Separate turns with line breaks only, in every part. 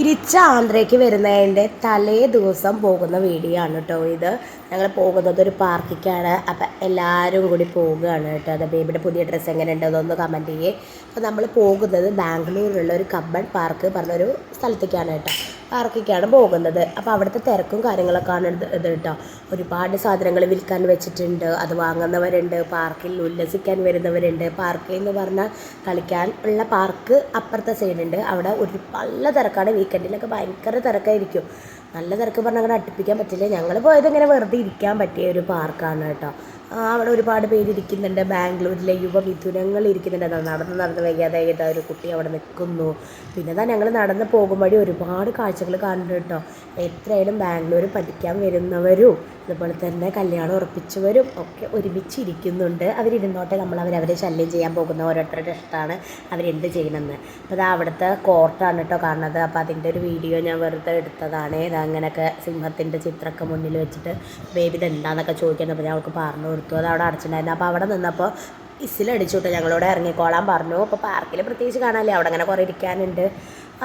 തിരിച്ച് ആന്ധ്രയ്ക്ക് വരുന്നതിൻ്റെ തലേ ദിവസം പോകുന്ന വീഡിയോ ആണ് കേട്ടോ ഇത്. ഞങ്ങൾ പോകുന്നത് ഒരു പാർക്കിക്കാണ്. അപ്പം എല്ലാവരും കൂടി പോവുകയാണ് കേട്ടോ. അത് ബേബിയുടെ പുതിയ ഡ്രസ്സ് എങ്ങനെ ഉണ്ടെന്നൊന്ന് കമൻറ്റ് ചെയ്യേ. അപ്പോൾ നമ്മൾ പോകുന്നത് ബാംഗ്ലൂരിലുള്ള ഒരു കബ്ബൺ പാർക്ക് പറഞ്ഞൊരു സ്ഥലത്തേക്കാണ് കേട്ടോ. പാർക്കിക്കാണ് പോകുന്നത്. അപ്പോൾ അവിടുത്തെ തിരക്കും കാര്യങ്ങളൊക്കെയാണ് ഇത് കേട്ടോ. ഒരുപാട് സാധനങ്ങൾ വിൽക്കാൻ വെച്ചിട്ടുണ്ട്. അത് വാങ്ങുന്നവരുണ്ട്, പാർക്കിൽ ഉല്ലസിക്കാൻ വരുന്നവരുണ്ട്. പാർക്ക് എന്ന് പറഞ്ഞാൽ കളിക്കാൻ ഉള്ള പാർക്ക് അപ്പുറത്തെ സൈഡുണ്ട്. അവിടെ നല്ല തിരക്കാണ്. വീക്കെൻഡിലൊക്കെ ഭയങ്കര തിരക്കായിരിക്കും. നല്ല തിരക്ക് പറഞ്ഞാൽ അങ്ങനെ അടുപ്പിക്കാൻ പറ്റില്ല. ഞങ്ങൾ പോയത് ഇങ്ങനെ വെറുതെ ഇരിക്കാൻ പറ്റിയ ഒരു പാർക്കാണ് കേട്ടോ. അവിടെ ഒരുപാട് പേര് ഇരിക്കുന്നുണ്ട്. ബാംഗ്ലൂരിലെ യുവമിഥുനങ്ങൾ ഇരിക്കുന്നുണ്ട്. നടന്ന് വയ്യാതെ ഒരു കുട്ടി അവിടെ നിൽക്കുന്നു. പിന്നെ ഞങ്ങൾ നടന്ന് പോകുമ്പോഴേ ഒരുപാട് കാഴ്ചകൾ കാണുന്നുണ്ട് കേട്ടോ. എത്രയായാലും ബാംഗ്ലൂർ പഠിക്കാൻ വരുന്നവരും അതുപോലെ തന്നെ കല്യാണം ഉറപ്പിച്ചവരും ഒക്കെ ഒരുമിച്ചിരിക്കുന്നുണ്ട്. അവരിരുന്നോട്ടെ, അവരവരെ ശല്യം ചെയ്യാൻ പോകുന്ന ഓരോരുത്തരുടെ ഇഷ്ടമാണ് അവരെന്ത് ചെയ്യണമെന്ന്. അപ്പോൾ അത് അവിടുത്തെ കോർട്ടാണ് കേട്ടോ കാണുന്നത്. അപ്പോൾ അതിൻ്റെ ഒരു വീഡിയോ ഞാൻ വെറുതെ എടുത്തതാണ്. അങ്ങനെയൊക്കെ സിംഹത്തിൻ്റെ ചിത്രമൊക്കെ മുന്നിൽ വെച്ചിട്ട് ബേബി ഇതെന്താണെന്നൊക്കെ ചോദിക്കുന്നത്. അപ്പോൾ ഞാൻ അവൾക്ക് പറഞ്ഞു കൊടുത്തു. അത് അവിടെ അടച്ചിട്ടുണ്ടായിരുന്നു. അപ്പോൾ അവിടെ നിന്നപ്പോൾ ഇസിലടിച്ചു കേട്ടോ. ഞങ്ങളോട് ഇറങ്ങിക്കോളാൻ പറഞ്ഞു. അപ്പോൾ പാർക്കിൽ പ്രത്യേകിച്ച് കാണാനില്ലേ, അവിടെ അങ്ങനെ കുറേ ഇരിക്കാനുണ്ട്.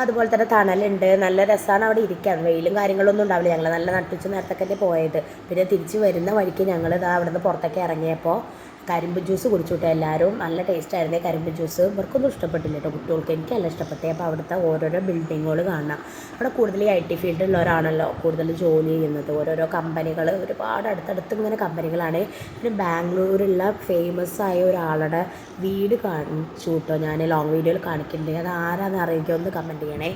അതുപോലെ തന്നെ തണലുണ്ട്. നല്ല രസമാണ് അവിടെ ഇരിക്കാൻ. വെയിലും കാര്യങ്ങളൊന്നും ഉണ്ടാവില്ല. ഞങ്ങൾ നല്ല നട്ടുച്ച നേരത്തൊക്കെ പോയത്. പിന്നെ തിരിച്ച് വരുന്ന വഴിക്ക് ഞങ്ങൾ അവിടെ നിന്ന് പുറത്തൊക്കെ ഇറങ്ങിയപ്പോൾ കരിമ്പ് ജ്യൂസ് കുടിച്ചുവിട്ടോ എല്ലാവരും. നല്ല ടേസ്റ്റായിരുന്നേ കരിമ്പ് ജ്യൂസ്. ഇവർക്കൊന്നും ഇഷ്ടപ്പെട്ടില്ല കേട്ടോ, കുട്ടികൾക്ക്. എനിക്ക് നല്ല ഇഷ്ടപ്പെട്ടേ. അപ്പോൾ അവിടുത്തെ ഓരോരോ ബിൽഡിങ്ങുകൾ കാണാം. അവിടെ കൂടുതൽ IT ഫീൽഡിലുള്ളവരാണല്ലോ കൂടുതൽ ജോലി ചെയ്യുന്നത്. ഓരോരോ കമ്പനികൾ ഒരുപാട് അടുത്തടുത്ത് ഇങ്ങനെ കമ്പനികളാണ്. പിന്നെ ബാംഗ്ലൂരിലുള്ള ഫേമസ് ആയ ഒരാളുടെ വീട് കാണിച്ചു കേട്ടോ. ഞാൻ ലോങ് വീഡിയോയിൽ കാണിക്കുന്നുണ്ട്. അത് ആരാന്ന് അറിയിക്കുമോ, ഒന്ന് കമൻറ്റ് ചെയ്യണേ.